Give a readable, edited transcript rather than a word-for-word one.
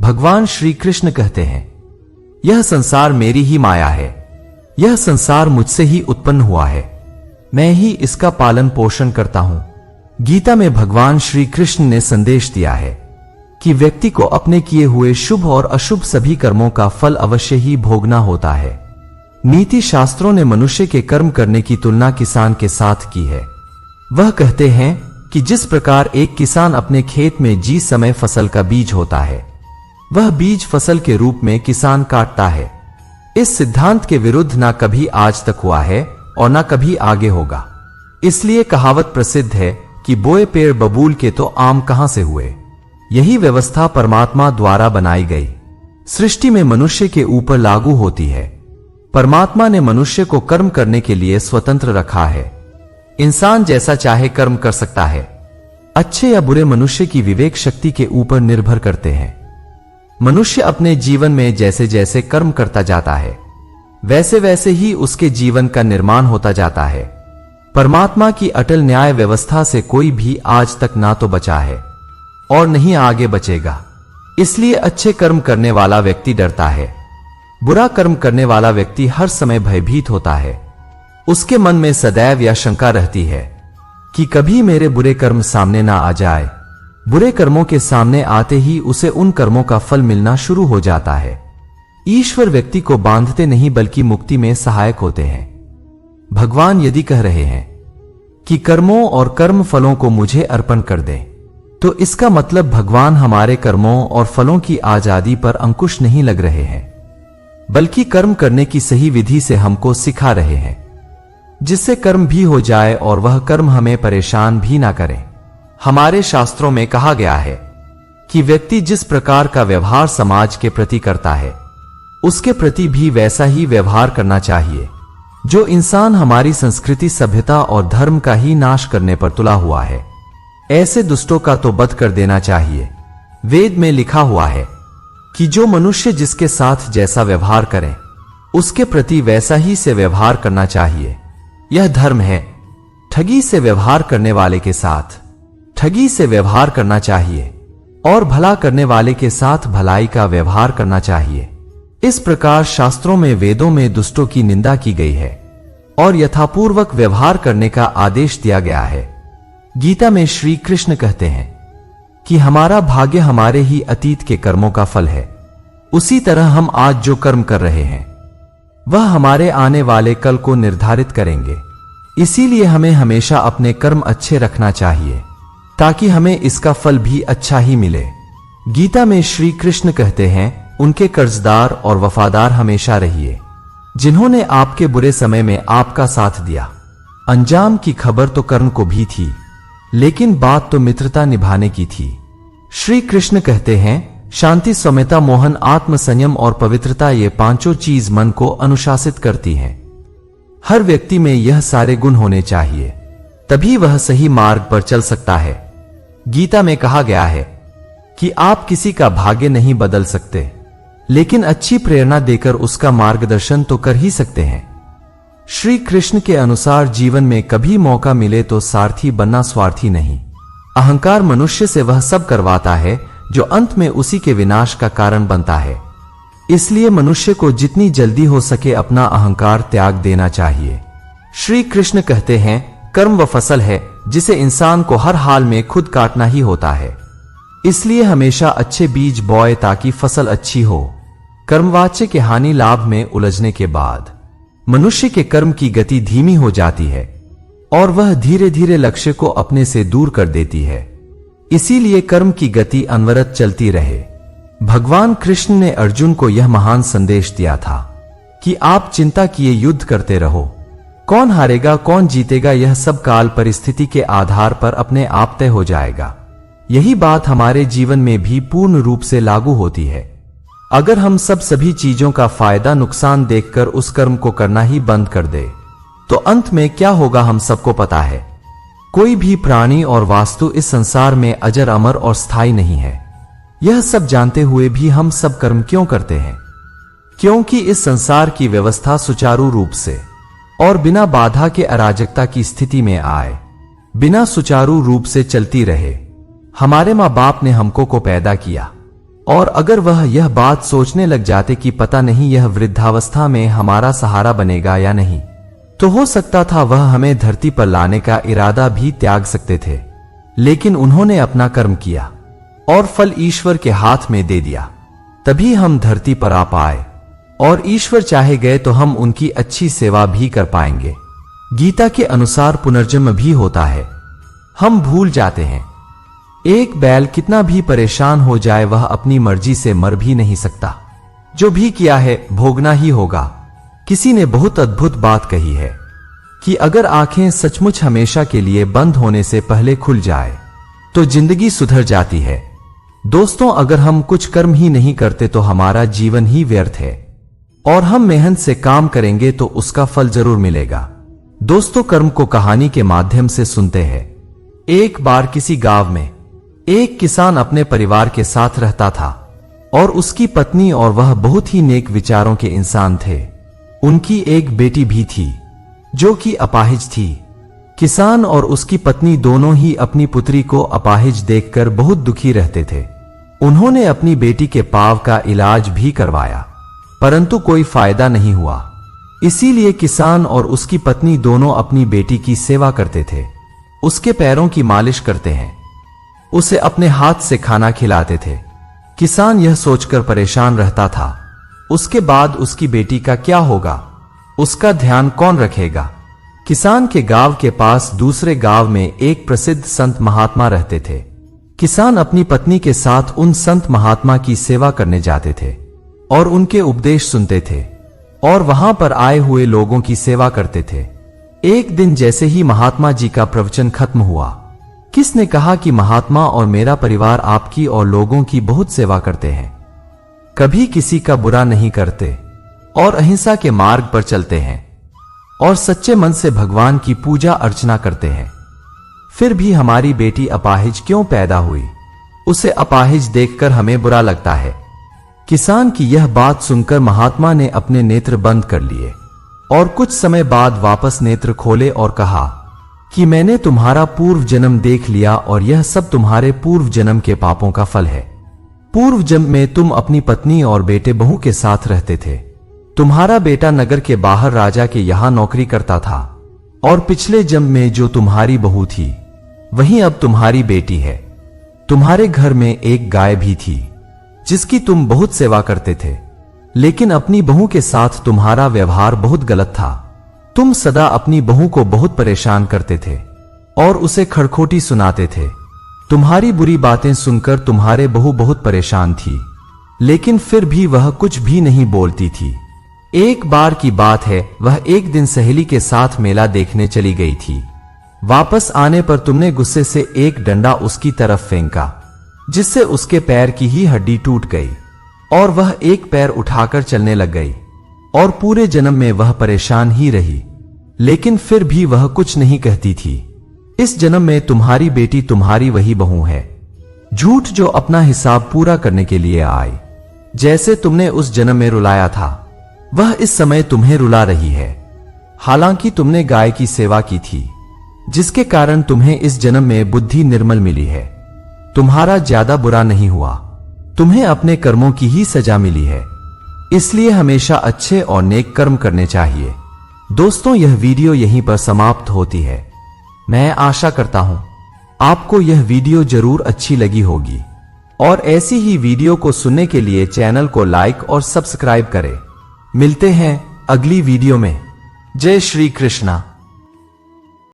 भगवान श्री कृष्ण कहते हैं, यह संसार मेरी ही माया है, यह संसार मुझसे ही उत्पन्न हुआ है, मैं ही इसका पालन पोषण करता हूं। गीता में भगवान श्री कृष्ण ने संदेश दिया है कि व्यक्ति को अपने किए हुए शुभ और अशुभ सभी कर्मों का फल अवश्य ही भोगना होता है। नीति शास्त्रों ने मनुष्य के कर्म करने की तुलना किसान के साथ की है। वह कहते हैं कि जिस प्रकार एक किसान अपने खेत में जिस समय फसल का बीज होता है, वह बीज फसल के रूप में किसान काटता है। इस सिद्धांत के विरुद्ध ना कभी आज तक हुआ है और ना कभी आगे होगा। इसलिए कहावत प्रसिद्ध है कि बोए पेड़ बबूल के तो आम कहां से हुए। यही व्यवस्था परमात्मा द्वारा बनाई गई सृष्टि में मनुष्य के ऊपर लागू होती है। परमात्मा ने मनुष्य को कर्म करने के लिए स्वतंत्र रखा है। इंसान जैसा चाहे कर्म कर सकता है। अच्छे या बुरे मनुष्य की विवेक शक्ति के ऊपर निर्भर करते हैं। मनुष्य अपने जीवन में जैसे जैसे कर्म करता जाता है, वैसे वैसे ही उसके जीवन का निर्माण होता जाता है। परमात्मा की अटल न्याय व्यवस्था से कोई भी आज तक ना तो बचा है और नहीं आगे बचेगा। इसलिए अच्छे कर्म करने वाला व्यक्ति डरता है, बुरा कर्म करने वाला व्यक्ति हर समय भयभीत होता है। उसके मन में सदैव यह शंका रहती है कि कभी मेरे बुरे कर्म सामने ना आ जाए। बुरे कर्मों के सामने आते ही उसे उन कर्मों का फल मिलना शुरू हो जाता है। ईश्वर व्यक्ति को बांधते नहीं बल्कि मुक्ति में सहायक होते हैं। भगवान यदि कह रहे हैं कि कर्मों और कर्म फलों को मुझे अर्पण कर दें, तो इसका मतलब भगवान हमारे कर्मों और फलों की आजादी पर अंकुश नहीं लग रहे हैं, बल्कि कर्म करने की सही विधि से हमको सिखा रहे हैं, जिससे कर्म भी हो जाए और वह कर्म हमें परेशान भी ना करें। हमारे शास्त्रों में कहा गया है कि व्यक्ति जिस प्रकार का व्यवहार समाज के प्रति करता है, उसके प्रति भी वैसा ही व्यवहार करना चाहिए। जो इंसान हमारी संस्कृति, सभ्यता और धर्म का ही नाश करने पर तुला हुआ है, ऐसे दुष्टों का तो वध कर देना चाहिए। वेद में लिखा हुआ है कि जो मनुष्य जिसके साथ जैसा व्यवहार करें, उसके प्रति वैसा ही से व्यवहार करना चाहिए। यह धर्म है। ठगी से व्यवहार करने वाले के साथ ठगी से व्यवहार करना चाहिए और भला करने वाले के साथ भलाई का व्यवहार करना चाहिए। इस प्रकार शास्त्रों में, वेदों में दुष्टों की निंदा की गई है और यथापूर्वक व्यवहार करने का आदेश दिया गया है। गीता में श्री कृष्ण कहते हैं कि हमारा भाग्य हमारे ही अतीत के कर्मों का फल है। उसी तरह हम आज जो कर्म कर रहे हैं, वह हमारे आने वाले कल को निर्धारित करेंगे। इसीलिए हमें हमेशा अपने कर्म अच्छे रखना चाहिए, ताकि हमें इसका फल भी अच्छा ही मिले। गीता में श्री कृष्ण कहते हैं, उनके कर्जदार और वफादार हमेशा रहिए, जिन्होंने आपके बुरे समय में आपका साथ दिया। अंजाम की खबर तो कर्ण को भी थी, लेकिन बात तो मित्रता निभाने की थी। श्री कृष्ण कहते हैं, शांति, सौम्यता, मोहन, आत्म संयम और पवित्रता, ये पांचों चीज मन को अनुशासित करती हैं। हर व्यक्ति में यह सारे गुण होने चाहिए, तभी वह सही मार्ग पर चल सकता है। गीता में कहा गया है कि आप किसी का भाग्य नहीं बदल सकते, लेकिन अच्छी प्रेरणा देकर उसका मार्गदर्शन तो कर ही सकते हैं। श्री कृष्ण के अनुसार जीवन में कभी मौका मिले तो सारथी बनना, स्वार्थी नहीं। अहंकार मनुष्य से वह सब करवाता है जो अंत में उसी के विनाश का कारण बनता है। इसलिए मनुष्य को जितनी जल्दी हो सके अपना अहंकार त्याग देना चाहिए। श्री कृष्ण कहते हैं, कर्म वह फसल है जिसे इंसान को हर हाल में खुद काटना ही होता है। इसलिए हमेशा अच्छे बीज बोए ताकि फसल अच्छी हो। कर्मवाच्य के हानि लाभ में उलझने के बाद मनुष्य के कर्म की गति धीमी हो जाती है और वह धीरे धीरे लक्ष्य को अपने से दूर कर देती है। इसीलिए कर्म की गति अनवरत चलती रहे। भगवान कृष्ण ने अर्जुन को यह महान संदेश दिया था कि आप चिंता किए युद्ध करते रहो। कौन हारेगा कौन जीतेगा यह सब काल परिस्थिति के आधार पर अपने आप तय हो जाएगा। यही बात हमारे जीवन में भी पूर्ण रूप से लागू होती है। अगर हम सभी चीजों का फायदा नुकसान देखकर उस कर्म को करना ही बंद कर दे, तो अंत में क्या होगा हम सबको पता है। कोई भी प्राणी और वास्तु इस संसार में अजर, अमर और स्थायी नहीं है। यह सब जानते हुए भी हम सब कर्म क्यों करते हैं? क्योंकि इस संसार की व्यवस्था सुचारू रूप से और बिना बाधा के अराजकता की स्थिति में आए, बिना सुचारू रूप से चलती रहे। हमारे माँ बाप ने हमको पैदा किया और अगर वह यह बात सोचने लग जाते कि पता नहीं यह वृद्धावस्था में हमारा सहारा बनेगा या नहीं, तो हो सकता था वह हमें धरती पर लाने का इरादा भी त्याग सकते थे। लेकिन उन्होंने अपना कर्म किया और फल ईश्वर के हाथ में दे दिया, तभी हम धरती पर आ पाए, और ईश्वर चाहे गए तो हम उनकी अच्छी सेवा भी कर पाएंगे। गीता के अनुसार पुनर्जन्म भी होता है, हम भूल जाते हैं। एक बैल कितना भी परेशान हो जाए वह अपनी मर्जी से मर भी नहीं सकता, जो भी किया है भोगना ही होगा। किसी ने बहुत अद्भुत बात कही है कि अगर आंखें सचमुच हमेशा के लिए बंद होने से पहले खुल जाए तो जिंदगी सुधर जाती है। दोस्तों, अगर हम कुछ कर्म ही नहीं करते तो हमारा जीवन ही व्यर्थ है, और हम मेहनत से काम करेंगे तो उसका फल जरूर मिलेगा। दोस्तों, कर्म को कहानी के माध्यम से सुनते हैं। एक बार किसी गांव में एक किसान अपने परिवार के साथ रहता था, और उसकी पत्नी और वह बहुत ही नेक विचारों के इंसान थे। उनकी एक बेटी भी थी जो कि अपाहिज थी। किसान और उसकी पत्नी दोनों ही अपनी पुत्री को अपाहिज देखकर बहुत दुखी रहते थे। उन्होंने अपनी बेटी के पांव का इलाज भी करवाया, परंतु कोई फायदा नहीं हुआ। इसीलिए किसान और उसकी पत्नी दोनों अपनी बेटी की सेवा करते थे, उसके पैरों की मालिश करते हैं, उसे अपने हाथ से खाना खिलाते थे। किसान यह सोचकर परेशान रहता था, उसके बाद उसकी बेटी का क्या होगा, उसका ध्यान कौन रखेगा। किसान के गांव के पास दूसरे गांव में एक प्रसिद्ध संत महात्मा रहते थे। किसान अपनी पत्नी के साथ उन संत महात्मा की सेवा करने जाते थे और उनके उपदेश सुनते थे, और वहां पर आए हुए लोगों की सेवा करते थे। एक दिन जैसे ही महात्मा जी का प्रवचन खत्म हुआ, किसने कहा कि महात्मा और मेरा परिवार आपकी और लोगों की बहुत सेवा करते हैं, कभी किसी का बुरा नहीं करते और अहिंसा के मार्ग पर चलते हैं और सच्चे मन से भगवान की पूजा अर्चना करते हैं। फिर भी हमारी बेटी अपाहिज क्यों पैदा हुई, उसे अपाहिज देखकर हमें बुरा लगता है। किसान की यह बात सुनकर महात्मा ने अपने नेत्र बंद कर लिए और कुछ समय बाद वापस नेत्र खोले और कहा कि मैंने तुम्हारा पूर्व जन्म देख लिया और यह सब तुम्हारे पूर्व जन्म के पापों का फल है। पूर्व जन्म में तुम अपनी पत्नी और बेटे बहू के साथ रहते थे। तुम्हारा बेटा नगर के बाहर राजा के यहां नौकरी करता था, और पिछले जन्म में जो तुम्हारी बहू थी वही अब तुम्हारी बेटी है। तुम्हारे घर में एक गाय भी थी जिसकी तुम बहुत सेवा करते थे, लेकिन अपनी बहू के साथ तुम्हारा व्यवहार बहुत गलत था। तुम सदा अपनी बहू को बहुत परेशान करते थे और उसे खड़खोटी सुनाते थे। तुम्हारी बुरी बातें सुनकर तुम्हारे बहू बहुत परेशान थी, लेकिन फिर भी वह कुछ भी नहीं बोलती थी। एक बार की बात है, वह एक दिन सहेली के साथ मेला देखने चली गई थी। वापस आने पर तुमने गुस्से से एक डंडा उसकी तरफ फेंका, जिससे उसके पैर की ही हड्डी टूट गई और वह एक पैर उठाकर चलने लग गई, और पूरे जन्म में वह परेशान ही रही, लेकिन फिर भी वह कुछ नहीं कहती थी। इस जन्म में तुम्हारी बेटी तुम्हारी वही बहू है, झूठ जो अपना हिसाब पूरा करने के लिए आई। जैसे तुमने उस जन्म में रुलाया था, वह इस समय तुम्हें रुला रही है। हालांकि तुमने गाय की सेवा की थी, जिसके कारण तुम्हें इस जन्म में बुद्धि निर्मल मिली है। तुम्हारा ज्यादा बुरा नहीं हुआ, तुम्हें अपने कर्मों की ही सजा मिली है। इसलिए हमेशा अच्छे और नेक कर्म करने चाहिए। दोस्तों, यह वीडियो यहीं पर समाप्त होती है। मैं आशा करता हूं आपको यह वीडियो जरूर अच्छी लगी होगी, और ऐसी ही वीडियो को सुनने के लिए चैनल को लाइक और सब्सक्राइब करें। मिलते हैं अगली वीडियो में। जय श्री कृष्णा।